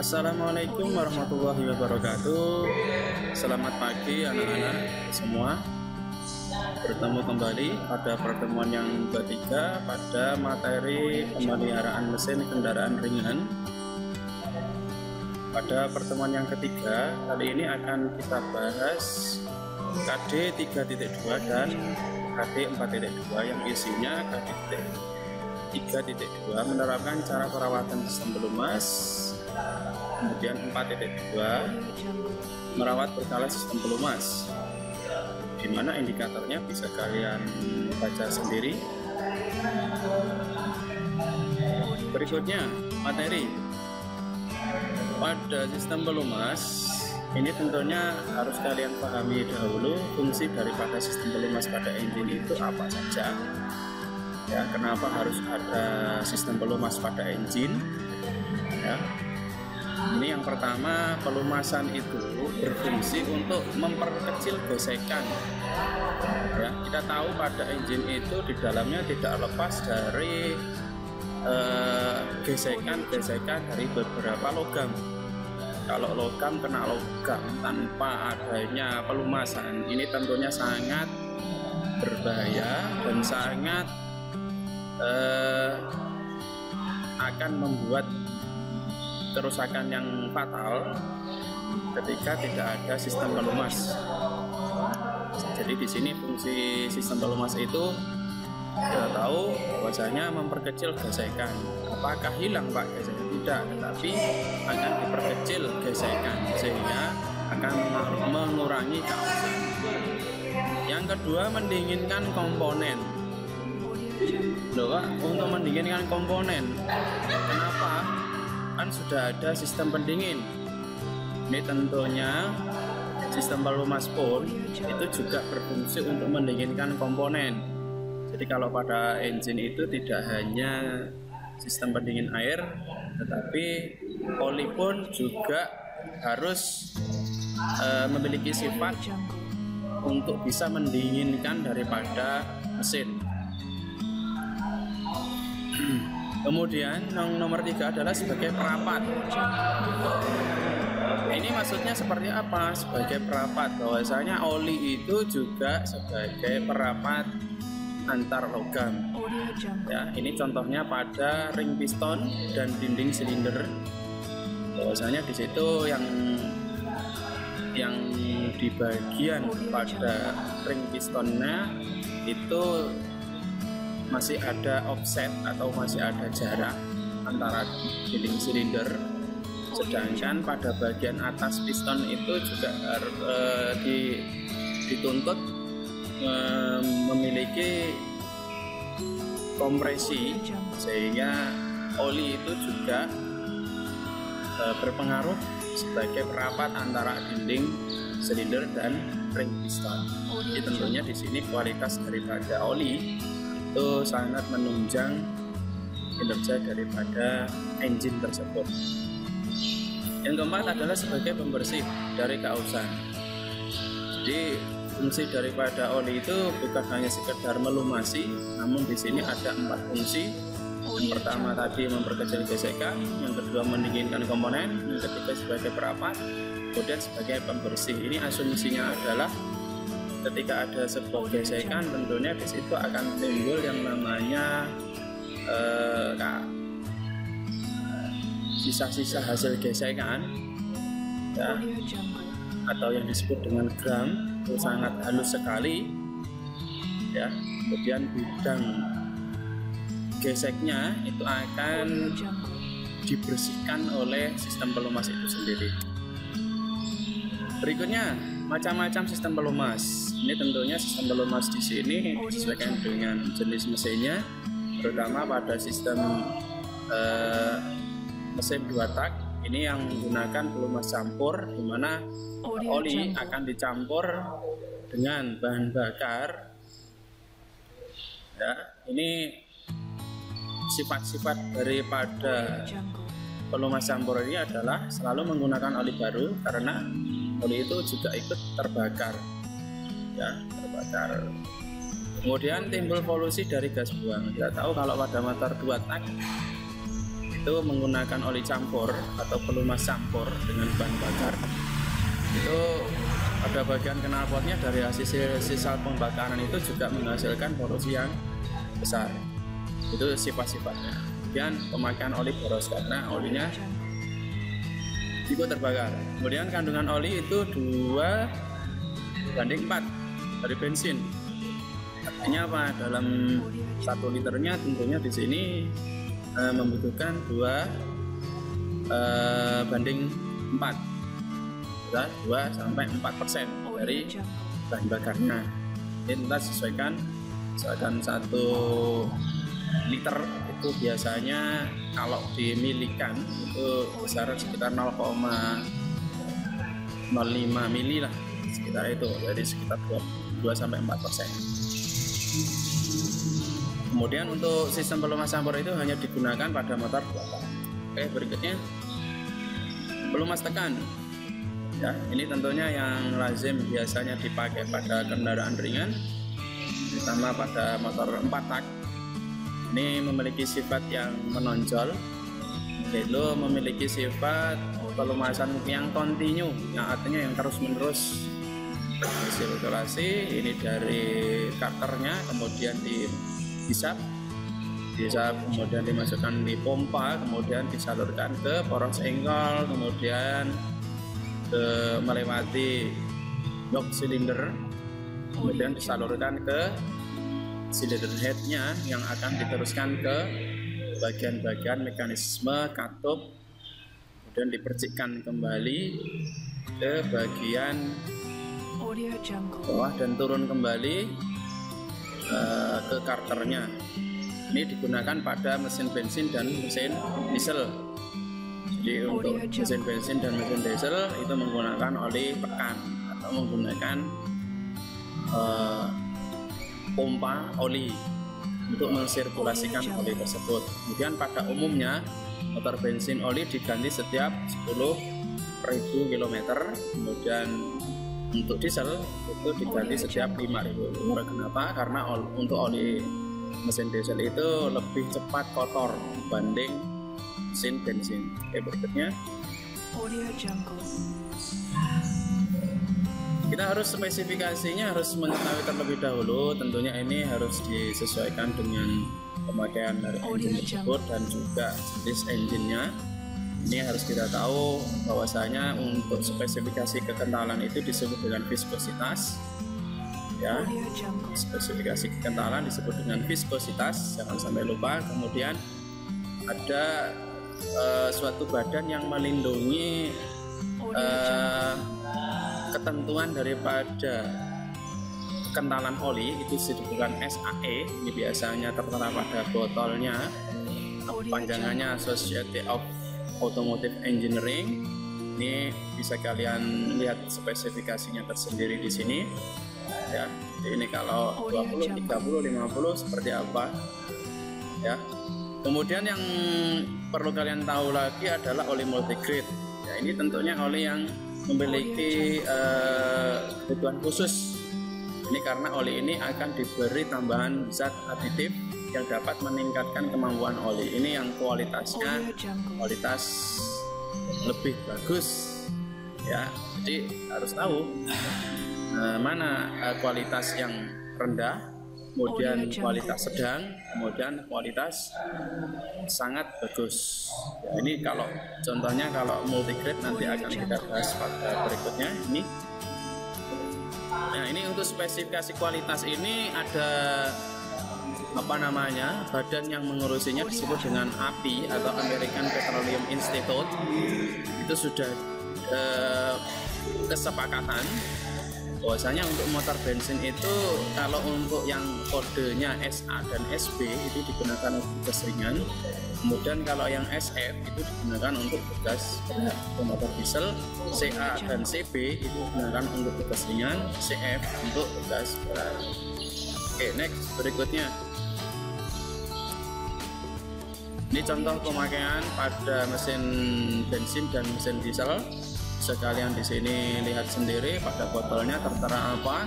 Assalamualaikum warahmatullahi wabarakatuh. Selamat pagi anak-anak semua. Bertemu kembali pada pertemuan yang ketiga pada materi pemeliharaan mesin kendaraan ringan. Pada pertemuan yang ketiga kali ini akan kita bahas KD 3.2 dan KD 4.2 yang isinya KD 3.2 menerapkan cara perawatan sistem pelumas, kemudian 4.2 merawat berkala sistem pelumas, di mana indikatornya bisa kalian baca sendiri. Berikutnya materi pada sistem pelumas ini tentunya harus kalian pahami dahulu fungsi daripada sistem pelumas pada engine itu apa saja. Ya, kenapa harus ada sistem pelumas pada engine? Ya. Ini yang pertama, pelumasan itu berfungsi untuk memperkecil gesekan. Ya, kita tahu pada engine itu di dalamnya tidak lepas dari gesekan-gesekan dari beberapa logam. Kalau logam kena logam tanpa adanya pelumasan, ini tentunya sangat berbahaya dan sangat akan membuat kerusakan yang fatal ketika tidak ada sistem pelumas. Jadi di sini fungsi sistem pelumas itu kita tahu bahwasanya memperkecil gesekan. Apakah hilang Pak gesekan? Tidak, tetapi akan diperkecil gesekan sehingga akan mengurangi kausan. Yang kedua, mendinginkan komponen. Loh Pak, untuk mendinginkan komponen, kenapa? Kan sudah ada sistem pendingin. Ini tentunya sistem pelumas pun itu juga berfungsi untuk mendinginkan komponen. Jadi kalau pada engine itu tidak hanya sistem pendingin air, tetapi oli pun juga harus memiliki sifat untuk bisa mendinginkan daripada mesin. Kemudian nomor 3 adalah sebagai perapat. Ini maksudnya seperti apa? Sebagai perapat, bahwasanya oli itu juga sebagai perapat antar logam. Ya, ini contohnya pada ring piston dan dinding silinder. Bahwasanya di situ yang di bagian pada ring pistonnya itu masih ada offset atau masih ada jarak antara dinding silinder, sedangkan pada bagian atas piston itu juga dituntut memiliki kompresi sehingga oli itu juga berpengaruh sebagai perapat antara dinding silinder dan ring piston. Jadi tentunya di sini kualitas daripada oli itu sangat menunjang kinerja daripada engine tersebut. Yang keempat adalah sebagai pembersih dari kausan. Jadi fungsi daripada oli itu bukan hanya sekedar melumasi, namun di sini ada 4 fungsi. Yang pertama tadi memperkecil gesekan, yang kedua mendinginkan komponen, yang ketiga sebagai perapat, kemudian sebagai pembersih. Ini asumsinya adalah ketika ada sebuah gesekan, tentunya di situ akan timbul yang namanya sisa-sisa hasil gesekan, ya, atau yang disebut dengan gram, itu sangat halus sekali, ya. Kemudian bidang geseknya itu akan dibersihkan oleh sistem pelumas itu sendiri. Berikutnya, macam-macam sistem pelumas. Ini tentunya sistem pelumas di sini disesuaikan dengan jenis mesinnya, terutama pada sistem mesin 2 tak. Ini yang menggunakan pelumas campur, di mana oli akan dicampur dengan bahan bakar. Ya, ini sifat-sifat daripada pelumas campur ini adalah selalu menggunakan oli baru karena oli itu juga ikut terbakar, ya, terbakar. Kemudian timbul polusi dari gas buang. Kita tahu kalau pada motor 2 tak itu menggunakan oli campur atau pelumas campur dengan bahan bakar. Itu pada bagian knalpotnya dari hasil sisa pembakaran itu juga menghasilkan polusi yang besar. Itu sifat-sifatnya. Kemudian pemakaian oli boros karena olinya ikut terbakar. Kemudian kandungan oli itu 2:4 dari bensin. Artinya apa? Dalam 1 liternya tentunya di sini membutuhkan 2:4, 2-4% dari bahan bakarnya. Ini kita sesuaikan, misalkan 1 liter itu biasanya kalau dimilikan itu besar sekitar 0,05 mili lah, sekitar itu, jadi sekitar 2-4%. Kemudian untuk sistem pelumas campur itu hanya digunakan pada motor belakang. Oke, berikutnya pelumas tekan. Ya, ini tentunya yang lazim biasanya dipakai pada kendaraan ringan, terutama pada motor 4 tak. Ini memiliki sifat yang menonjol, yaitu memiliki sifat pelumasan yang kontinu, yang artinya yang terus-menerus sirkulasi. Ini dari karternya, kemudian dihisap, kemudian dimasukkan di pompa, kemudian disalurkan ke poros engkol, kemudian melewati blok silinder, kemudian disalurkan ke silinder headnya yang akan diteruskan ke bagian-bagian mekanisme katup, kemudian dipercikkan kembali ke bagian bawah dan turun kembali ke karternya. Ini digunakan pada mesin bensin dan mesin diesel. Jadi untuk mesin bensin dan mesin diesel itu menggunakan oli tekan atau menggunakan pompa oli untuk mensirkulasikan oli tersebut. Kemudian pada umumnya motor bensin oli diganti setiap 10.000 km, kemudian untuk diesel itu diganti setiap 5.000 km. Kenapa? Karena untuk oli mesin diesel itu lebih cepat kotor dibanding mesin bensin. Oke, berikutnya kita harus spesifikasinya harus mengetahui terlebih dahulu. Tentunya ini harus disesuaikan dengan pemakaian dari engine tersebut dan juga jenis engine-nya. Ini harus kita tahu bahwasanya untuk spesifikasi kekentalan itu disebut dengan viskositas. Ya, spesifikasi kekentalan disebut dengan viskositas, jangan sampai lupa. Kemudian ada suatu badan yang melindungi ketentuan daripada kekentalan oli, itu disebutkan SAE. Ini biasanya tertera pada botolnya, panjangannya Society of Automotive Engineering. Ini bisa kalian lihat spesifikasinya tersendiri di sini ya. Jadi ini kalau 20, 30, 50 seperti apa ya. Kemudian yang perlu kalian tahu lagi adalah oli multigrade ya. Ini tentunya oli yang memiliki kebutuhan khusus. Ini karena oli ini akan diberi tambahan zat aditif yang dapat meningkatkan kemampuan oli. Ini yang kualitasnya lebih bagus ya. Jadi harus tahu mana kualitas yang rendah, kemudian kualitas sedang, kemudian kualitas sangat bagus ya. Ini kalau contohnya kalau multigrade nanti akan kita bahas pada berikutnya ini. Nah, ini untuk spesifikasi kualitas ini ada apa namanya, badan yang mengurusinya disebut dengan API atau American Petroleum Institute. Itu sudah kesepakatan bahwasanya untuk motor bensin itu kalau untuk yang kodenya SA dan SB itu digunakan untuk gas ringan, kemudian kalau yang SF itu digunakan untuk gas berat. Untuk motor diesel CA dan CB itu digunakan untuk gas ringan, CF untuk gas berat. Oke, next berikutnya. Ini contoh pemakaian pada mesin bensin dan mesin diesel. Bisa kalian di sini lihat sendiri pada botolnya tertera apa,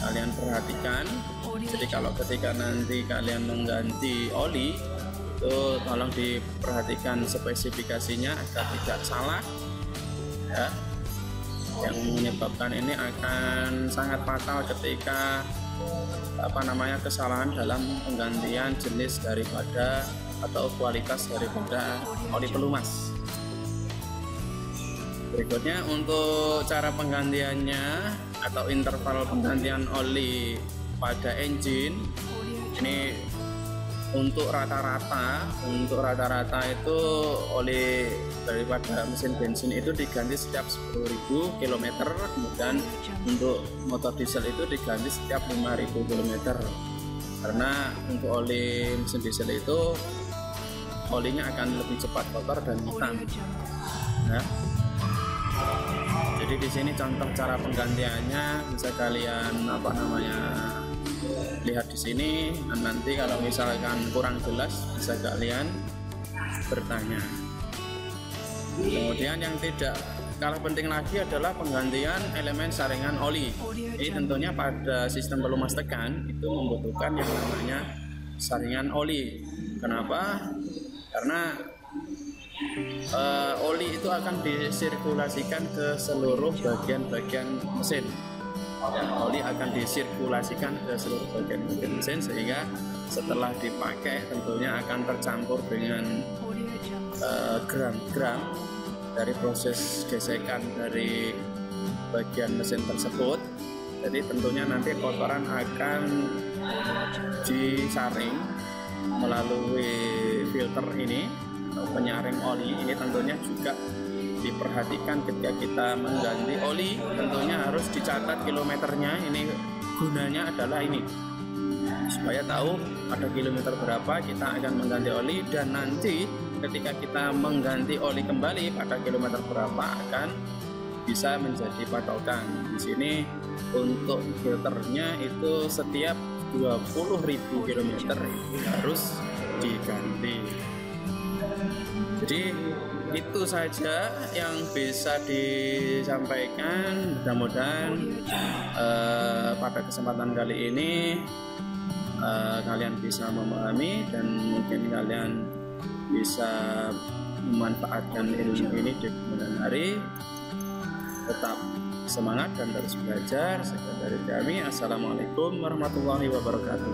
kalian perhatikan. Jadi kalau ketika nanti kalian mengganti oli Itu tolong diperhatikan spesifikasinya agar tidak salah ya. Yang menyebabkan ini akan sangat fatal ketika kesalahan dalam penggantian jenis daripada atau kualitas daripada oli pelumas. Berikutnya untuk cara penggantiannya atau interval penggantian oli pada engine ini untuk rata-rata itu oli daripada mesin bensin itu diganti setiap 10.000 km, kemudian untuk motor diesel itu diganti setiap 5.000 km, karena untuk oli mesin diesel itu olinya akan lebih cepat kotor dan hitam ya. Jadi di sini contoh cara penggantiannya bisa kalian lihat di sini. Nanti kalau misalkan kurang jelas bisa kalian bertanya. Kemudian yang tidak kalah penting lagi adalah penggantian elemen saringan oli. Ini tentunya pada sistem pelumas tekan itu membutuhkan yang namanya saringan oli. Kenapa? Karena oli itu akan disirkulasikan ke seluruh bagian-bagian mesin ya, oli akan disirkulasikan ke seluruh bagian mesin sehingga setelah dipakai tentunya akan tercampur dengan gram-gram dari proses gesekan dari bagian mesin tersebut. Jadi tentunya nanti kotoran akan disaring melalui filter ini, penyaring oli ini. Tentunya juga diperhatikan ketika kita mengganti oli, tentunya harus dicatat kilometernya. Ini gunanya adalah ini, supaya tahu pada kilometer berapa kita akan mengganti oli, dan nanti ketika kita mengganti oli kembali pada kilometer berapa akan bisa menjadi patokan. Di sini untuk filternya itu setiap 20.000 km harus diganti. Jadi itu saja yang bisa disampaikan. Mudah-mudahan pada kesempatan kali ini kalian bisa memahami dan mungkin kalian bisa memanfaatkan ilmu ini di kemudian hari. Tetap semangat dan terus belajar. Sekian dari kami. Assalamualaikum warahmatullahi wabarakatuh.